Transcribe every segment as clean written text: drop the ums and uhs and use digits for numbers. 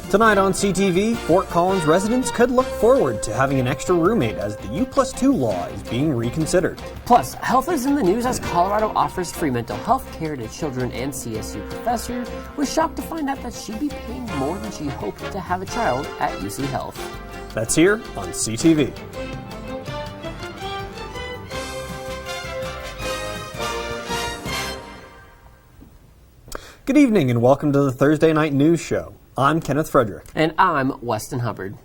Tonight on CTV, Fort Collins residents could look forward to having an extra roommate as the U+2 law is being reconsidered. Plus, health is in the news as Colorado offers free mental health care to children, and CSU professor was shocked to find out that she'd be paying more than she hoped to have a child at UC Health. That's here on CTV. Good evening and welcome to the Thursday Night News Show. I'm Kenneth Frederick. And I'm Weston Hubbard.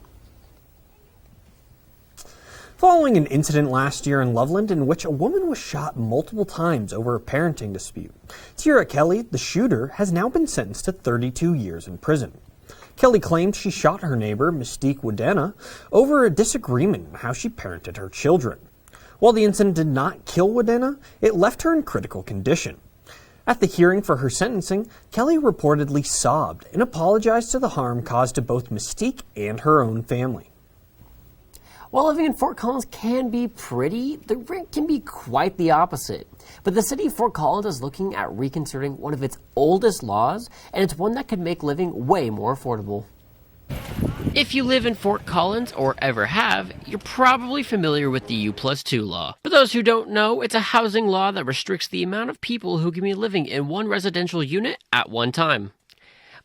Following an incident last year in Loveland in which a woman was shot multiple times over a parenting dispute, Tierra Kelly, the shooter, has now been sentenced to 32 years in prison. Kelly claimed she shot her neighbor, Mystique Wadena, over a disagreement on how she parented her children. While the incident did not kill Wadena, it left her in critical condition. At the hearing for her sentencing, Kelly reportedly sobbed and apologized to the harm caused to both Mystique and her own family. While living in Fort Collins can be pretty, the rent can be quite the opposite. But the city of Fort Collins is looking at reconsidering one of its oldest laws, and it's one that could make living way more affordable. If you live in Fort Collins, or ever have, you're probably familiar with the U+2 law. For those who don't know, it's a housing law that restricts the amount of people who can be living in one residential unit at one time.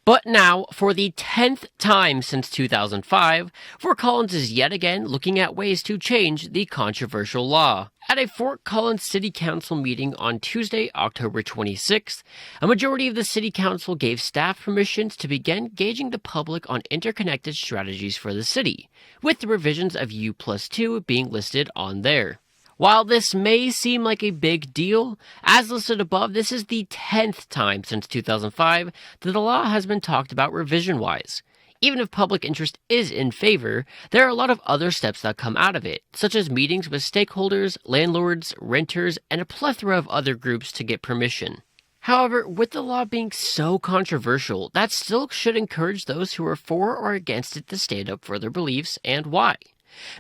But now, for the 10th time since 2005, Fort Collins is yet again looking at ways to change the controversial law. At a Fort Collins City Council meeting on Tuesday, October 26th, a majority of the City Council gave staff permissions to begin gauging the public on interconnected strategies for the city, with the revisions of U+2 being listed on there. While this may seem like a big deal, as listed above, this is the 10th time since 2005 that the law has been talked about revision-wise. Even if public interest is in favor, there are a lot of other steps that come out of it, such as meetings with stakeholders, landlords, renters, and a plethora of other groups to get permission. However, with the law being so controversial, that still should encourage those who are for or against it to stand up for their beliefs and why.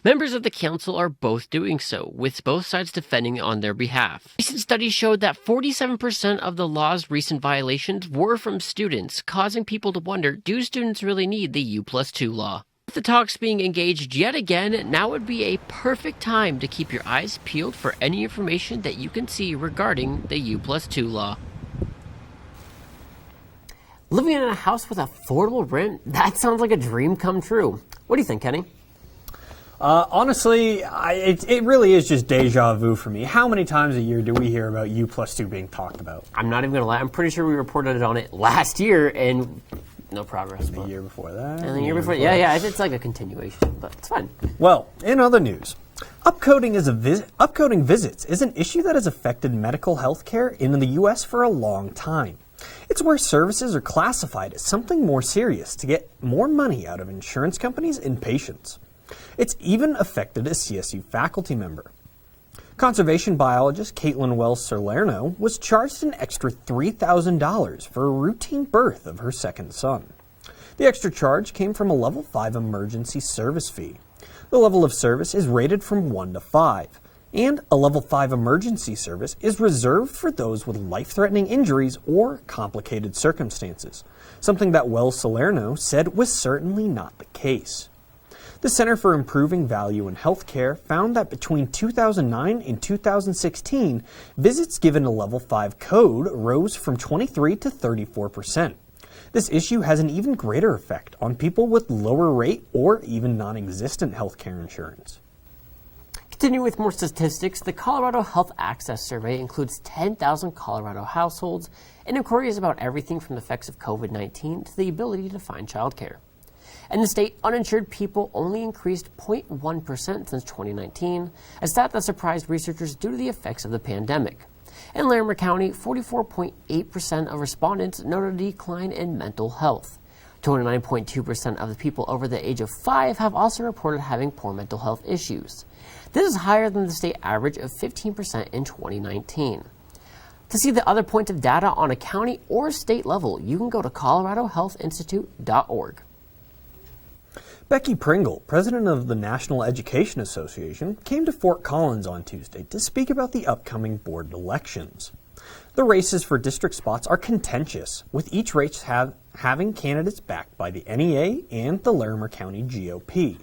Members of the council are both doing so, with both sides defending on their behalf. Recent studies showed that 47% of the law's recent violations were from students, causing people to wonder, do students really need the U+2 law? With the talks being engaged yet again, now would be a perfect time to keep your eyes peeled for any information that you can see regarding the U+2 law. Living in a house with affordable rent, that sounds like a dream come true. What do you think, Kenny? Honestly, it really is just deja vu for me. How many times a year do we hear about U+2 being talked about? I'm not even going to lie. I'm pretty sure we reported on it last year and no progress. The year before that? And the year before, yeah, it's like a continuation, but it's fine. Well, in other news, upcoding visits is an issue that has affected medical health care in the U.S. for a long time. It's where services are classified as something more serious to get more money out of insurance companies and patients. It's even affected a CSU faculty member. Conservation biologist Caitlin Wells-Salerno was charged an extra $3,000 for a routine birth of her second son. The extra charge came from a level 5 emergency service fee. The level of service is rated from 1 to 5, and a level 5 emergency service is reserved for those with life-threatening injuries or complicated circumstances, something that Wells-Salerno said was certainly not the case. The Center for Improving Value in Healthcare found that between 2009 and 2016, visits given a level 5 code rose from 23 to 34%. This issue has an even greater effect on people with lower rate or even non-existent healthcare insurance. Continuing with more statistics, the Colorado Health Access Survey includes 10,000 Colorado households and inquiries about everything from the effects of COVID-19 to the ability to find childcare. In the state, uninsured people only increased 0.1% since 2019, a stat that surprised researchers due to the effects of the pandemic. In Larimer County, 44.8% of respondents noted a decline in mental health. 29.2% of the people over the age of 5 have also reported having poor mental health issues. This is higher than the state average of 15% in 2019. To see the other points of data on a county or state level, you can go to coloradohealthinstitute.org. Becky Pringle, president of the National Education Association, came to Fort Collins on Tuesday to speak about the upcoming board elections. The races for district spots are contentious, with each race having candidates backed by the NEA and the Larimer County GOP.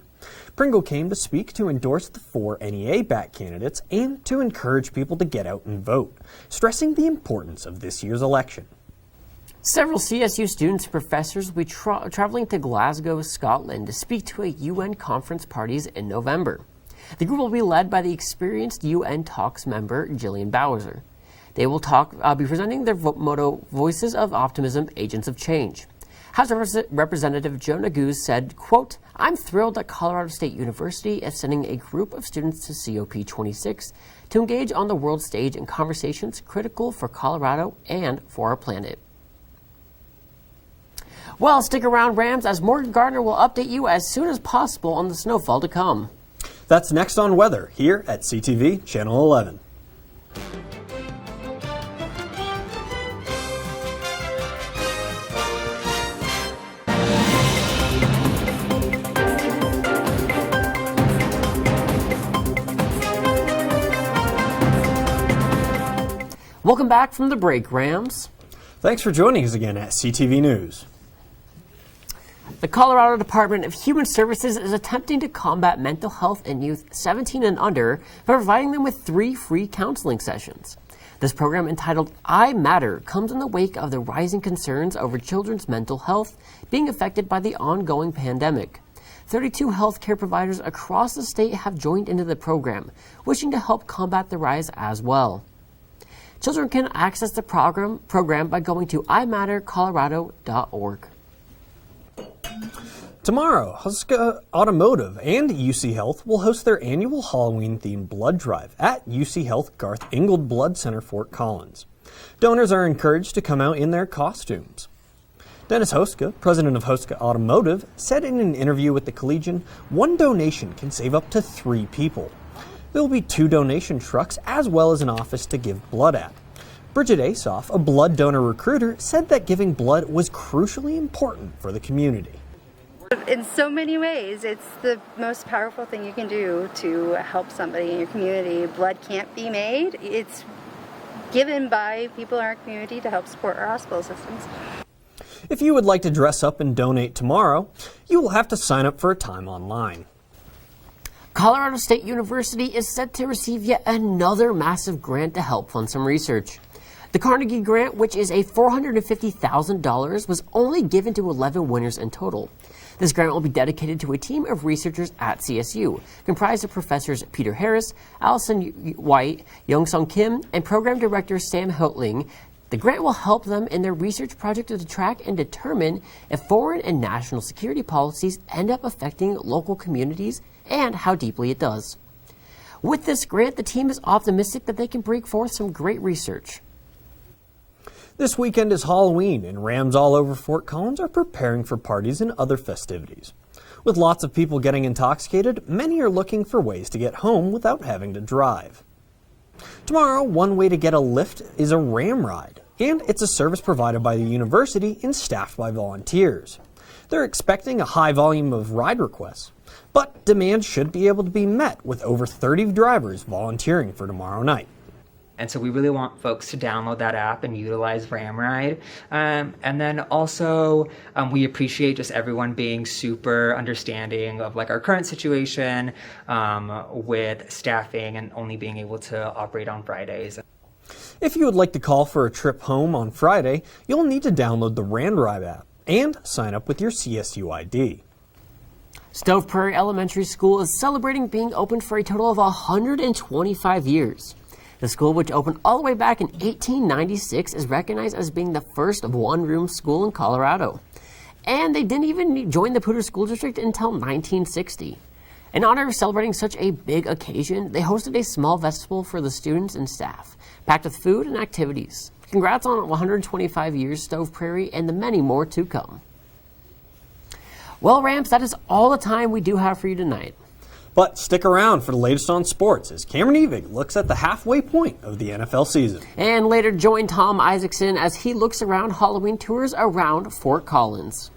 Pringle came to speak to endorse the 4 NEA-backed candidates and to encourage people to get out and vote, stressing the importance of this year's election. Several CSU students and professors will be traveling to Glasgow, Scotland to speak to a UN conference parties in November. The group will be led by the experienced UN Talks member, Gillian Bowser. They will be presenting their motto, Voices of Optimism, Agents of Change. House Representative Joe Neguse said, quote, "I'm thrilled that Colorado State University is sending a group of students to COP26 to engage on the world stage in conversations critical for Colorado and for our planet." Well, stick around, Rams, as Morgan Gardner will update you as soon as possible on the snowfall to come. That's next on weather here at CTV Channel 11. Welcome back from the break, Rams. Thanks for joining us again at CTV News. The Colorado Department of Human Services is attempting to combat mental health in youth 17 and under by providing them with 3 free counseling sessions. This program, entitled I Matter, comes in the wake of the rising concerns over children's mental health being affected by the ongoing pandemic. 32 healthcare providers across the state have joined into the program, wishing to help combat the rise as well. Children can access the program by going to imattercolorado.org. Tomorrow, Huska Automotive and UC Health will host their annual Halloween-themed blood drive at UC Health Garth Ingold Blood Center, Fort Collins. Donors are encouraged to come out in their costumes. Dennis Huska, president of Huska Automotive, said in an interview with the Collegian, 1 donation can save up to 3 people. There will be 2 donation trucks as well as an office to give blood at. Bridget Asoff, a blood donor recruiter, said that giving blood was crucially important for the community. In so many ways, it's the most powerful thing you can do to help somebody in your community. Blood can't be made. It's given by people in our community to help support our hospital systems. If you would like to dress up and donate tomorrow, you will have to sign up for a time online. Colorado State University is set to receive yet another massive grant to help fund some research. The Carnegie grant, which is a $450,000, was only given to 11 winners in total. This grant will be dedicated to a team of researchers at CSU, comprised of professors Peter Harris, Allison White, Youngsung Kim, and program director Sam Hiltling. The grant will help them in their research project to track and determine if foreign and national security policies end up affecting local communities and how deeply it does. With this grant, the team is optimistic that they can bring forth some great research. This weekend is Halloween, and Rams all over Fort Collins are preparing for parties and other festivities. With lots of people getting intoxicated, many are looking for ways to get home without having to drive. Tomorrow, one way to get a lift is a Ram ride, and it's a service provided by the university and staffed by volunteers. They're expecting a high volume of ride requests, but demand should be able to be met with over 30 drivers volunteering for tomorrow night. And so we really want folks to download that app and utilize RamRide. And then also we appreciate just everyone being super understanding of like our current situation with staffing and only being able to operate on Fridays. If you would like to call for a trip home on Friday, you'll need to download the RamRide app and sign up with your CSU ID. Stove Prairie Elementary School is celebrating being open for a total of 125 years. The school, which opened all the way back in 1896, is recognized as being the first one-room school in Colorado. And they didn't even join the Poudre School District until 1960. In honor of celebrating such a big occasion, they hosted a small festival for the students and staff, packed with food and activities. Congrats on 125 years, Stove Prairie, and the many more to come. Well, Rams, that is all the time we do have for you tonight. But stick around for the latest on sports as Cameron Evig looks at the halfway point of the NFL season. And later join Tom Isaacson as he looks around Halloween tours around Fort Collins.